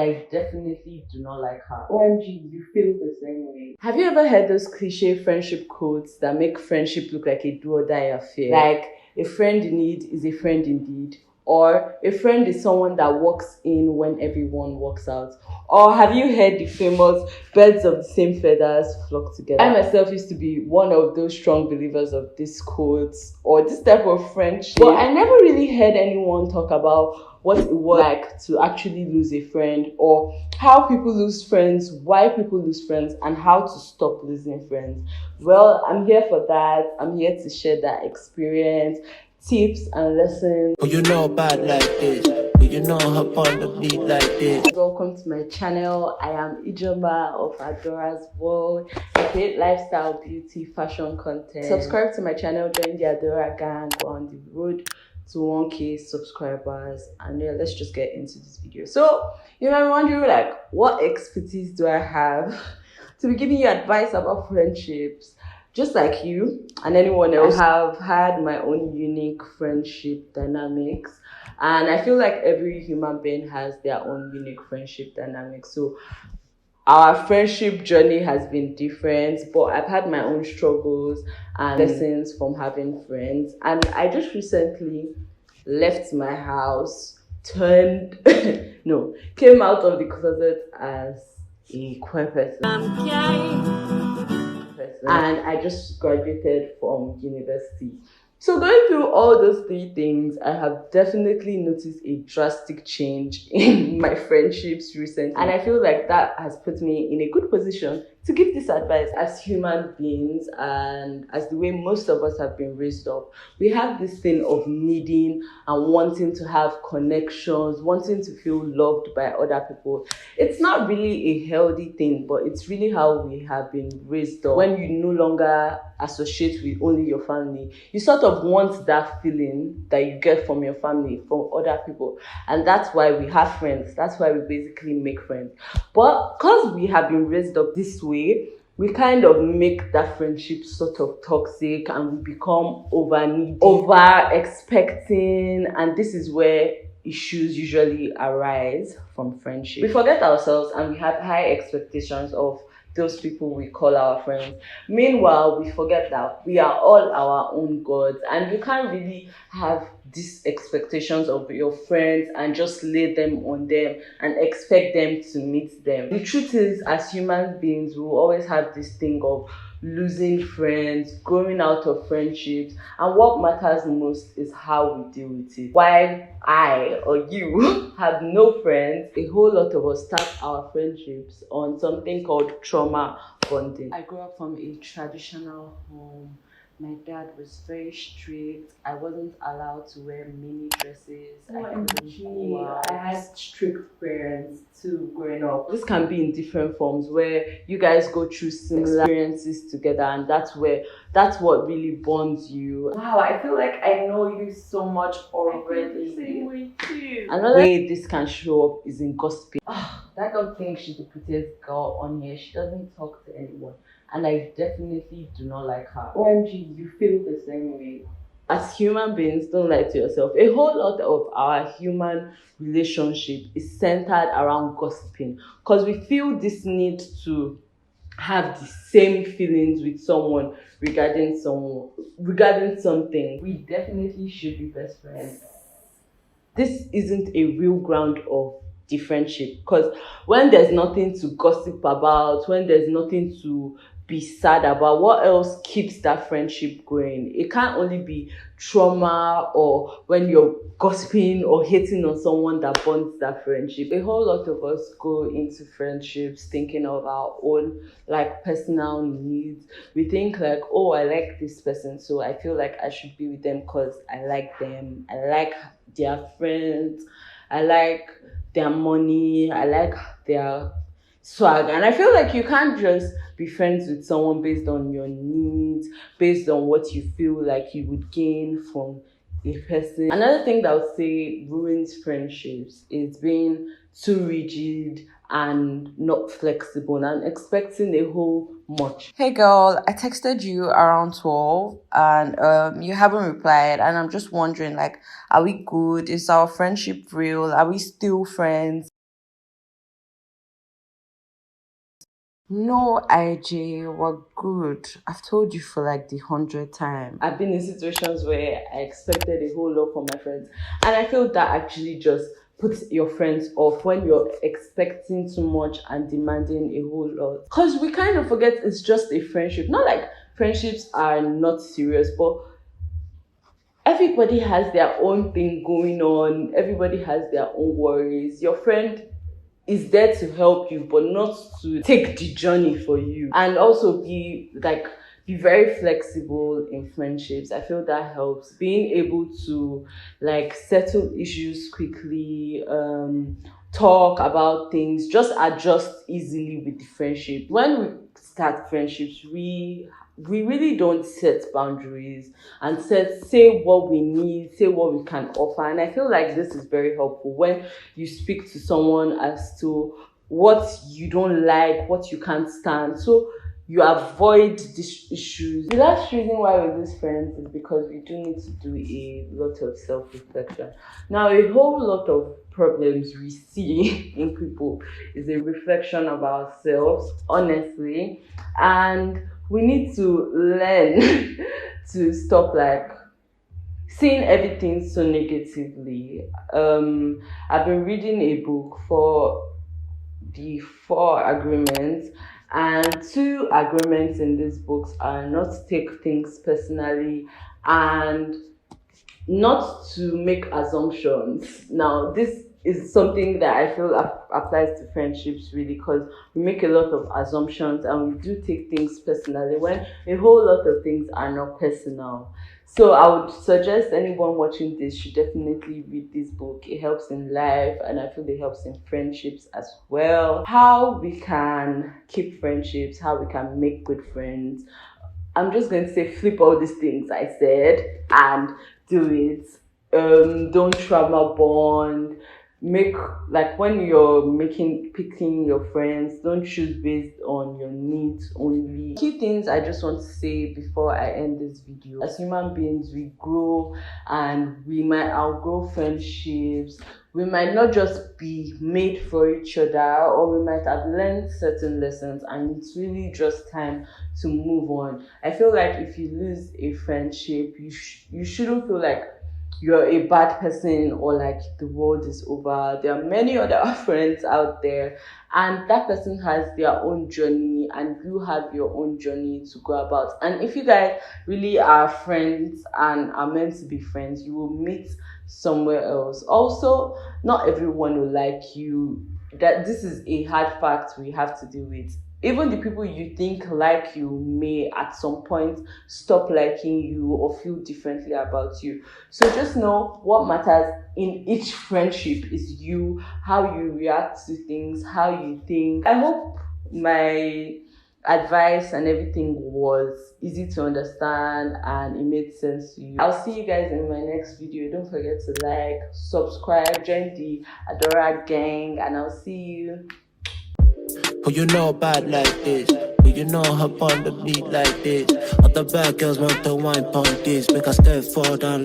I definitely do not like her. OMG, you feel the same way. Have you ever heard those cliche friendship quotes that make friendship look like a do or die affair? Like, a friend in need is a friend indeed. Or a friend is someone that walks in when everyone walks out. Or have you heard the famous birds of the same feathers flock together? I myself used to be one of those strong believers of these quotes or this type of friendship. But I never really heard anyone talk about what it was like to actually lose a friend, or how people lose friends, why people lose friends, and how to stop losing friends. Well, I'm here for that. I'm here to share that experience, tips and lessons. Oh, you know bad like this. Oh, you know hop on the beat like this. Welcome to my channel. I am Ijeoma of Adora's World. I create lifestyle, beauty, fashion content. Subscribe to my channel, join the Adaora Gang. We're on the road to 1K subscribers, and yeah, let's just get into this video. So you might be wondering, like, what expertise do I have to be giving you advice about friendships? Just like you and anyone else, I have had my own unique friendship dynamics, and I feel like every human being has their own unique friendship dynamics. So our friendship journey has been different, but I've had my own struggles and lessons from having friends. And I just recently left my house, turned no, came out of the closet as a queer person. And I just graduated from university. So going through all those three things, I have definitely noticed a drastic change in my friendships recently. And I feel like that has put me in a good position to give this advice. As human beings, and as the way most of us have been raised up, we have this thing of needing and wanting to have connections, wanting to feel loved by other people. It's not really a healthy thing, but it's really how we have been raised up. When you no longer associate with only your family, you sort of want that feeling that you get from your family, from other people. And that's why we have friends. That's why we basically make friends. But because we have been raised up this way, we kind of make that friendship sort of toxic, and we become over needy, over expecting, and this is where issues usually arise from friendship. We forget ourselves and we have high expectations of those people we call our friends. Meanwhile, we forget that we are all our own gods, and you can't really have these expectations of your friends and just lay them on them and expect them to meet them. The truth is, as human beings, we will always have this thing of losing friends, growing out of friendships, and what matters most is how we deal with it. While I or you have no friends, a whole lot of us start our friendships on something called trauma bonding. I grew up from a traditional home. My dad was very strict. I wasn't allowed to wear mini dresses. I had strict parents too growing up. This can be in different forms, where you guys go through similar experiences together, and that's what really bonds you. Wow, I feel like I know you so much already. Same way too. Another way this can show up is in gossiping. That girl thinks she's the prettiest girl on here. She doesn't talk to anyone, and I definitely do not like her. OMG, you feel the same way. As human beings, don't lie to yourself. A whole lot of our human relationship is centered around gossiping, because we feel this need to have the same feelings with someone regarding something. We definitely should be best friends. This isn't a real ground of the friendship, because when there's nothing to gossip about, when there's nothing to be sad about, what else keeps that friendship going? It can't only be trauma or when you're gossiping or hating on someone that bonds that friendship. A whole lot of us go into friendships thinking of our own like personal needs. We think like, oh, I like this person, so I feel like I should be with them because I like them, I like their friends, I like their money, I like their swag. And I feel like you can't just be friends with someone based on your needs, based on what you feel like you would gain from a person. Another thing that I would say ruins friendships is being too rigid and not flexible and expecting a whole much. Hey girl, I texted you around 12 and you haven't replied, and I'm just wondering, like, are we good? Is our friendship real? Are we still friends? No, IJ, we're good. I've told you for like the 100th time. I've been in situations where I expected a whole lot from my friends, and I feel that actually just puts your friends off when you're expecting too much and demanding a whole lot. Because we kind of forget it's just a friendship. Not like friendships are not serious, but everybody has their own thing going on, everybody has their own worries. Your friend is there to help you, but not to take the journey for you. And also be very flexible in friendships. I feel that helps. Being able to like settle issues quickly, talk about things, just adjust easily with the friendship. When we start friendships, we really don't set boundaries and say what we need, say what we can offer. And I feel like this is very helpful when you speak to someone as to what you don't like, what you can't stand. So you avoid these issues. The last reason why we're these friends is because we do need to do a lot of self-reflection. Now, a whole lot of problems we see in people is a reflection of ourselves, honestly. And we need to learn to stop like seeing everything so negatively. I've been reading a book for the 4 agreements, and 2 agreements in these books are not to take things personally and not to make assumptions. Now, this is something that I feel applies to friendships really, because we make a lot of assumptions and we do take things personally when a whole lot of things are not personal. So I would suggest anyone watching this should definitely read this book. It helps in life, and I feel it helps in friendships as well. How we can keep friendships, how we can make good friends. I'm just going to say flip all these things I said and do it. Don't trauma bond. Make like when you're picking your friends, don't choose based on your needs only. Key things I just want to say before I end this video. As human beings, we grow and we might outgrow friendships. We might not just be made for each other, or we might have learned certain lessons and it's really just time to move on. I feel like if you lose a friendship, you shouldn't feel like you're a bad person or like the world is over. There are many other friends out there, and that person has their own journey and you have your own journey to go about. And if you guys really are friends and are meant to be friends, you will meet somewhere else. Also, not everyone will like you. That this is a hard fact we have to deal with. Even the people you think like you may at some point stop liking you or feel differently about you. So just know what matters in each friendship is you, how you react to things, how you think. I hope my advice and everything was easy to understand and it made sense to you. I'll see you guys in my next video. Don't forget to like, subscribe, join the Adaora Gang, and I'll see you. Who you know bad like this? Who you know hop on the beat like this? Other bad girls want to wine on this, make us step fall down.